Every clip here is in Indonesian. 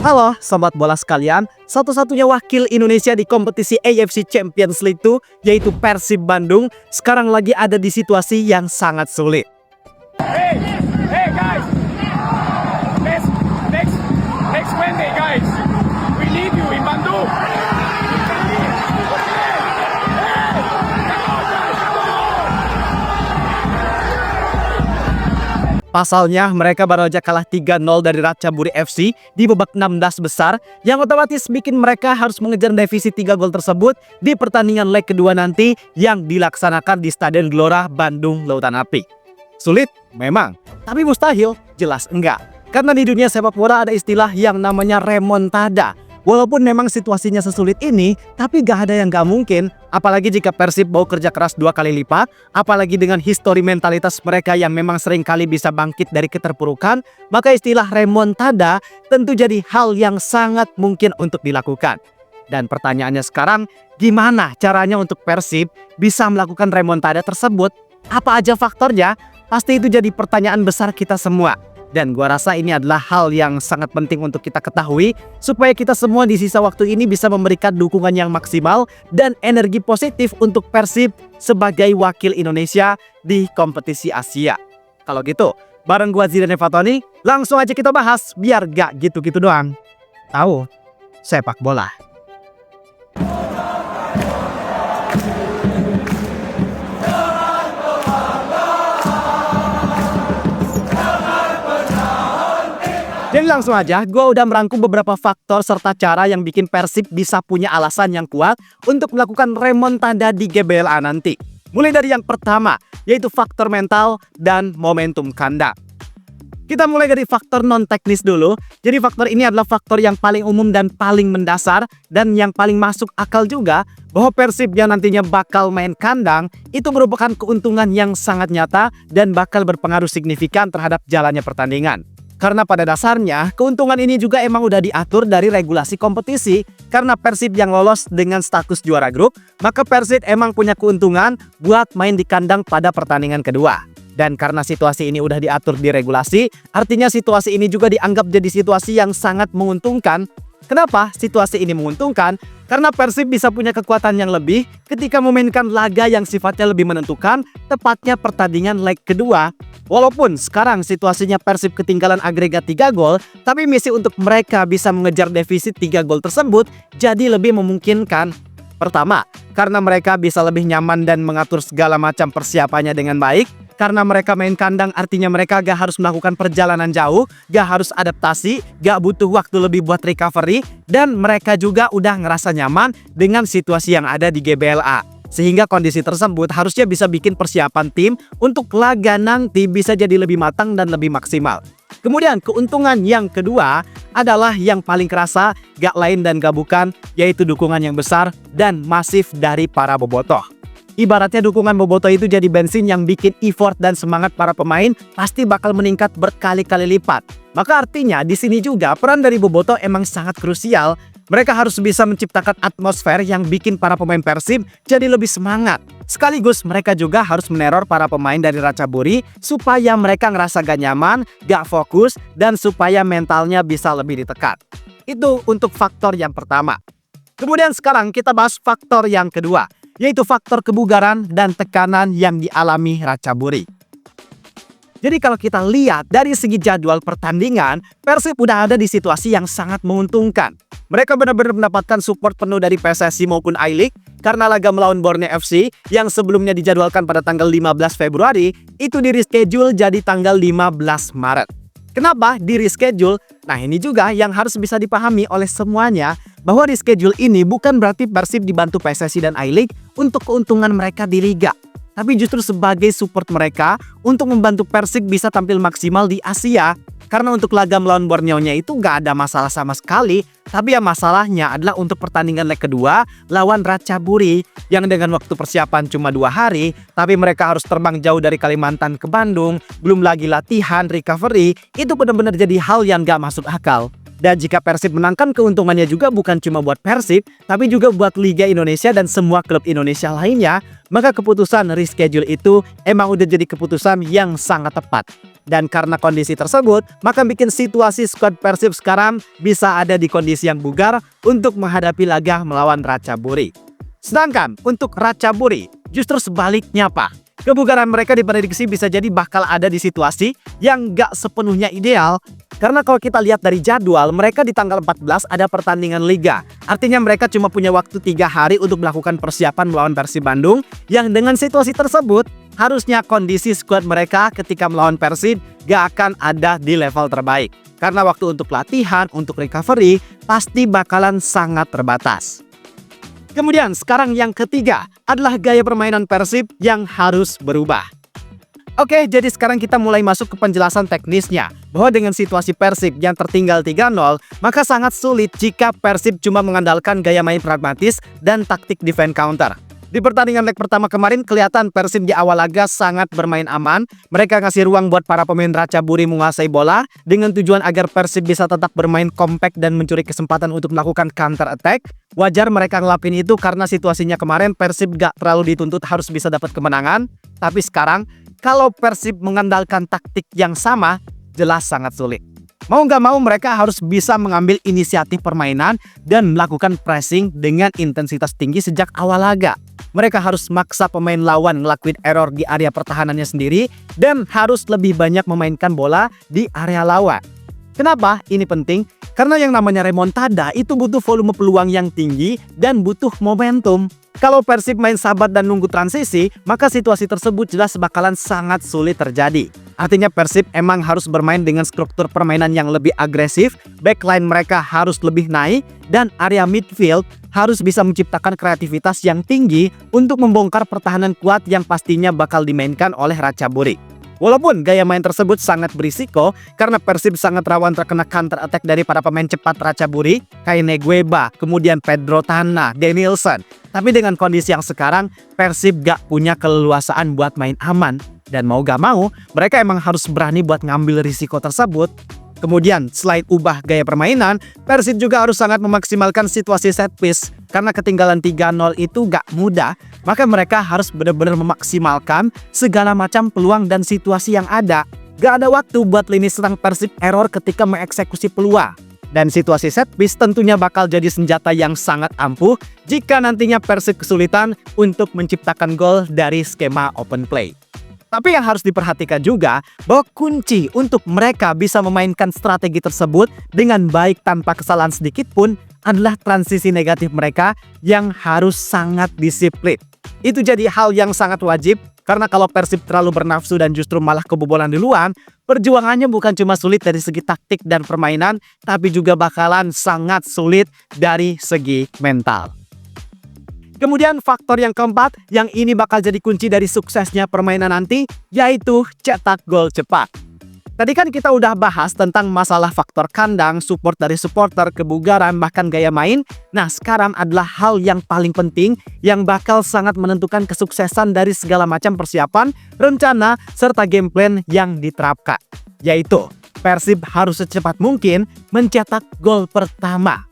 Halo sobat bola sekalian, satu-satunya wakil Indonesia di kompetisi AFC Champions League itu yaitu Persib Bandung sekarang lagi ada di situasi yang sangat sulit. Hey guys, next Wednesday guys, we need you in Bandung. Pasalnya mereka baru aja kalah 3-0 dari Ratchaburi FC di babak 16 besar yang otomatis bikin mereka harus mengejar defisit 3 gol tersebut di pertandingan leg kedua nanti yang dilaksanakan di Stadion Gelora Bandung Lautan Api. Sulit? Memang. Tapi mustahil? Jelas enggak. Karena di dunia sepak bola ada istilah yang namanya remontada. Walaupun memang situasinya sesulit ini, tapi gak ada yang gak mungkin. Apalagi jika Persib mau kerja keras 2 kali lipat, apalagi dengan histori mentalitas mereka yang memang sering kali bisa bangkit dari keterpurukan, maka istilah remontada tentu jadi hal yang sangat mungkin untuk dilakukan. Dan pertanyaannya sekarang, gimana caranya untuk Persib bisa melakukan remontada tersebut? Apa aja faktornya? Pasti itu jadi pertanyaan besar kita semua. Dan gua rasa ini adalah hal yang sangat penting untuk kita ketahui supaya kita semua di sisa waktu ini bisa memberikan dukungan yang maksimal dan energi positif untuk Persib sebagai wakil Indonesia di kompetisi Asia. Kalau gitu, bareng gua Zidane Fatoni, langsung aja kita bahas biar gak gitu-gitu doang. Tahu sepak bola. Jadi langsung aja, gue udah merangkum beberapa faktor serta cara yang bikin Persib bisa punya alasan yang kuat untuk melakukan remontada di GBLA nanti. Mulai dari yang pertama, yaitu faktor mental dan momentum kandang. Kita mulai dari faktor non-teknis dulu. Jadi faktor ini adalah faktor yang paling umum dan paling mendasar dan yang paling masuk akal juga bahwa Persib yang nantinya bakal main kandang itu merupakan keuntungan yang sangat nyata dan bakal berpengaruh signifikan terhadap jalannya pertandingan. Karena pada dasarnya, keuntungan ini juga emang udah diatur dari regulasi kompetisi. Karena Persib yang lolos dengan status juara grup, maka Persib emang punya keuntungan buat main di kandang pada pertandingan kedua. Dan karena situasi ini udah diatur di regulasi, artinya situasi ini juga dianggap jadi situasi yang sangat menguntungkan. Kenapa situasi ini menguntungkan? Karena Persib bisa punya kekuatan yang lebih ketika memainkan laga yang sifatnya lebih menentukan, tepatnya pertandingan leg kedua. Walaupun sekarang situasinya Persib ketinggalan agregat 3 gol, tapi misi untuk mereka bisa mengejar defisit 3 gol tersebut jadi lebih memungkinkan. Pertama, karena mereka bisa lebih nyaman dan mengatur segala macam persiapannya dengan baik. Karena mereka main kandang artinya mereka gak harus melakukan perjalanan jauh, gak harus adaptasi, gak butuh waktu lebih buat recovery, dan mereka juga udah ngerasa nyaman dengan situasi yang ada di GBLA. Sehingga kondisi tersebut harusnya bisa bikin persiapan tim untuk laga nanti bisa jadi lebih matang dan lebih maksimal. Kemudian keuntungan yang kedua adalah yang paling kerasa, gak lain dan gak bukan, yaitu dukungan yang besar dan masif dari para bobotoh. Ibaratnya dukungan bobotoh itu jadi bensin yang bikin effort dan semangat para pemain pasti bakal meningkat berkali-kali lipat. Maka artinya di sini juga peran dari bobotoh emang sangat krusial. Mereka harus bisa menciptakan atmosfer yang bikin para pemain Persib jadi lebih semangat. Sekaligus mereka juga harus meneror para pemain dari Ratchaburi supaya mereka ngerasa gak nyaman, gak fokus, dan supaya mentalnya bisa lebih ditekan. Itu untuk faktor yang pertama. Kemudian sekarang kita bahas faktor yang kedua, yaitu faktor kebugaran dan tekanan yang dialami Ratchaburi. Jadi kalau kita lihat dari segi jadwal pertandingan, Persib udah ada di situasi yang sangat menguntungkan. Mereka benar-benar mendapatkan support penuh dari PSSI maupun I-League karena laga melawan Borneo FC yang sebelumnya dijadwalkan pada tanggal 15 Februari itu di reschedule jadi tanggal 15 Maret. Kenapa di reschedule? Nah ini juga yang harus bisa dipahami oleh semuanya bahwa reschedule ini bukan berarti Persib dibantu PSSI dan I-League untuk keuntungan mereka di Liga. Tapi justru sebagai support mereka untuk membantu Persib bisa tampil maksimal di Asia. Karena untuk laga melawan Borneo-nya itu gak ada masalah sama sekali. Tapi yang masalahnya adalah untuk pertandingan leg kedua lawan Ratchaburi yang dengan waktu persiapan cuma 2 hari. Tapi mereka harus terbang jauh dari Kalimantan ke Bandung. Belum lagi latihan, recovery. Itu benar-benar jadi hal yang gak masuk akal. Dan jika Persib menangkan keuntungannya juga bukan cuma buat Persib, tapi juga buat Liga Indonesia dan semua klub Indonesia lainnya, maka keputusan reschedule itu emang udah jadi keputusan yang sangat tepat. Dan karena kondisi tersebut, maka bikin situasi skuad Persib sekarang bisa ada di kondisi yang bugar untuk menghadapi laga melawan Ratchaburi. Sedangkan untuk Ratchaburi, justru sebaliknya Pak. Kebugaran mereka diprediksi bisa jadi bakal ada di situasi yang gak sepenuhnya ideal. Karena kalau kita lihat dari jadwal, mereka di tanggal 14 ada pertandingan Liga. Artinya mereka cuma punya waktu 3 hari untuk melakukan persiapan melawan Persib Bandung. Yang dengan situasi tersebut, harusnya kondisi skuad mereka ketika melawan Persib gak akan ada di level terbaik. Karena waktu untuk latihan, untuk recovery, pasti bakalan sangat terbatas. Kemudian sekarang yang ketiga adalah gaya permainan Persib yang harus berubah. Oke, jadi sekarang kita mulai masuk ke penjelasan teknisnya. Bahwa dengan situasi Persib yang tertinggal 3-0, maka sangat sulit jika Persib cuma mengandalkan gaya main pragmatis dan taktik defense counter. Di pertandingan leg pertama kemarin kelihatan Persib di awal laga sangat bermain aman. Mereka ngasih ruang buat para pemain Ratchaburi menguasai bola dengan tujuan agar Persib bisa tetap bermain kompak dan mencuri kesempatan untuk melakukan counter attack. Wajar mereka ngelapin itu karena situasinya kemarin Persib gak terlalu dituntut harus bisa dapat kemenangan. Tapi sekarang kalau Persib mengandalkan taktik yang sama, jelas sangat sulit. Mau nggak mau mereka harus bisa mengambil inisiatif permainan dan melakukan pressing dengan intensitas tinggi sejak awal laga. Mereka harus maksa pemain lawan ngelakuin error di area pertahanannya sendiri dan harus lebih banyak memainkan bola di area lawan. Kenapa ini penting? Karena yang namanya remontada itu butuh volume peluang yang tinggi dan butuh momentum. Kalau Persib main sabar dan nunggu transisi, maka situasi tersebut jelas bakalan sangat sulit terjadi. Artinya Persib emang harus bermain dengan struktur permainan yang lebih agresif, backline mereka harus lebih naik, dan area midfield harus bisa menciptakan kreativitas yang tinggi untuk membongkar pertahanan kuat yang pastinya bakal dimainkan oleh Ratchaburi. Walaupun gaya main tersebut sangat berisiko karena Persib sangat rawan terkena counter attack dari para pemain cepat Ratchaburi kayak Negueba, kemudian Pedro Tanah, Danielson. Tapi dengan kondisi yang sekarang, Persib gak punya keleluasaan buat main aman. Dan mau gak mau, mereka emang harus berani buat ngambil risiko tersebut. Kemudian, selain ubah gaya permainan, Persib juga harus sangat memaksimalkan situasi set piece. Karena ketinggalan 3-0 itu gak mudah, maka mereka harus benar-benar memaksimalkan segala macam peluang dan situasi yang ada. Gak ada waktu buat lini serang Persib error ketika mengeksekusi peluang. Dan situasi set piece tentunya bakal jadi senjata yang sangat ampuh jika nantinya Persib kesulitan untuk menciptakan gol dari skema open play. Tapi yang harus diperhatikan juga bahwa kunci untuk mereka bisa memainkan strategi tersebut dengan baik tanpa kesalahan sedikit pun adalah transisi negatif mereka yang harus sangat disiplin. Itu jadi hal yang sangat wajib karena kalau Persib terlalu bernafsu dan justru malah kebobolan duluan, perjuangannya bukan cuma sulit dari segi taktik dan permainan, tapi juga bakalan sangat sulit dari segi mental. Kemudian faktor yang keempat yang ini bakal jadi kunci dari suksesnya permainan nanti, yaitu cetak gol cepat. Tadi kan kita udah bahas tentang masalah faktor kandang, support dari supporter, kebugaran, bahkan gaya main. Nah sekarang adalah hal yang paling penting yang bakal sangat menentukan kesuksesan dari segala macam persiapan, rencana, serta game plan yang diterapkan. Yaitu Persib harus secepat mungkin mencetak gol pertama.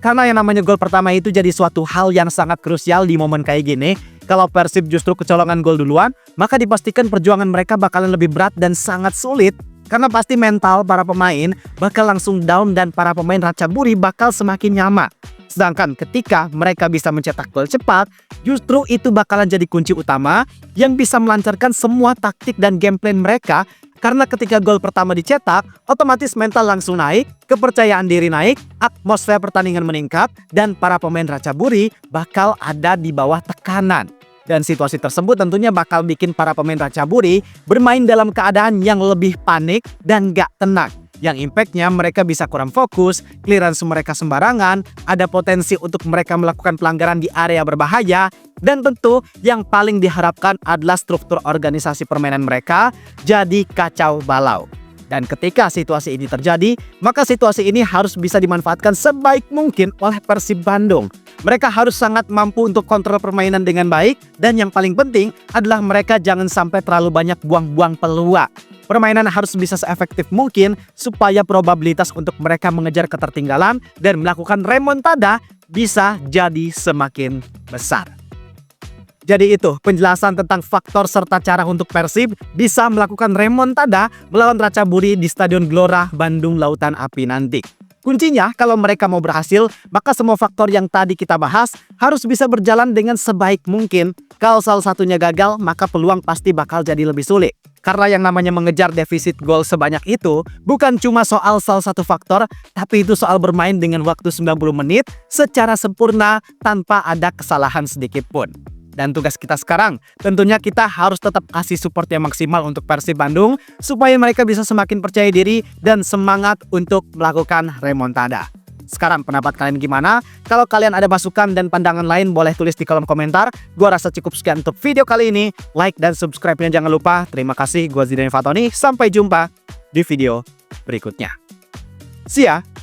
Karena yang namanya gol pertama itu jadi suatu hal yang sangat krusial di momen kayak gini. Kalau Persib justru kecolongan gol duluan, maka dipastikan perjuangan mereka bakalan lebih berat dan sangat sulit. Karena pasti mental para pemain bakal langsung down dan para pemain Ratchaburi bakal semakin nyaman. Sedangkan ketika mereka bisa mencetak gol cepat, justru itu bakalan jadi kunci utama yang bisa melancarkan semua taktik dan game plan mereka. Karena ketika gol pertama dicetak, otomatis mental langsung naik, kepercayaan diri naik, atmosfer pertandingan meningkat, dan para pemain Ratchaburi bakal ada di bawah tekanan. Dan situasi tersebut tentunya bakal bikin para pemain Ratchaburi bermain dalam keadaan yang lebih panik dan gak tenang. Yang impactnya mereka bisa kurang fokus, clearance mereka sembarangan, ada potensi untuk mereka melakukan pelanggaran di area berbahaya, dan tentu yang paling diharapkan adalah struktur organisasi permainan mereka jadi kacau balau. Dan ketika situasi ini terjadi, maka situasi ini harus bisa dimanfaatkan sebaik mungkin oleh Persib Bandung. Mereka harus sangat mampu untuk kontrol permainan dengan baik, dan yang paling penting adalah mereka jangan sampai terlalu banyak buang-buang peluang. Permainan harus bisa seefektif mungkin supaya probabilitas untuk mereka mengejar ketertinggalan dan melakukan remontada bisa jadi semakin besar. Jadi itu penjelasan tentang faktor serta cara untuk Persib bisa melakukan remontada melawan Ratchaburi di Stadion Gelora Bandung Lautan Api nanti. Kuncinya, kalau mereka mau berhasil, maka semua faktor yang tadi kita bahas harus bisa berjalan dengan sebaik mungkin. Kalau salah satunya gagal, maka peluang pasti bakal jadi lebih sulit. Karena yang namanya mengejar defisit gol sebanyak itu, bukan cuma soal salah satu faktor, tapi itu soal bermain dengan waktu 90 menit secara sempurna tanpa ada kesalahan sedikit pun. Dan tugas kita sekarang, tentunya kita harus tetap kasih support yang maksimal untuk Persib Bandung supaya mereka bisa semakin percaya diri dan semangat untuk melakukan remontada. Sekarang pendapat kalian gimana? Kalau kalian ada masukan dan pandangan lain boleh tulis di kolom komentar. Gua rasa cukup sekian untuk video kali ini. Like dan subscribe-nya jangan lupa. Terima kasih, gua Zidane Fatoni. Sampai jumpa di video berikutnya. See ya!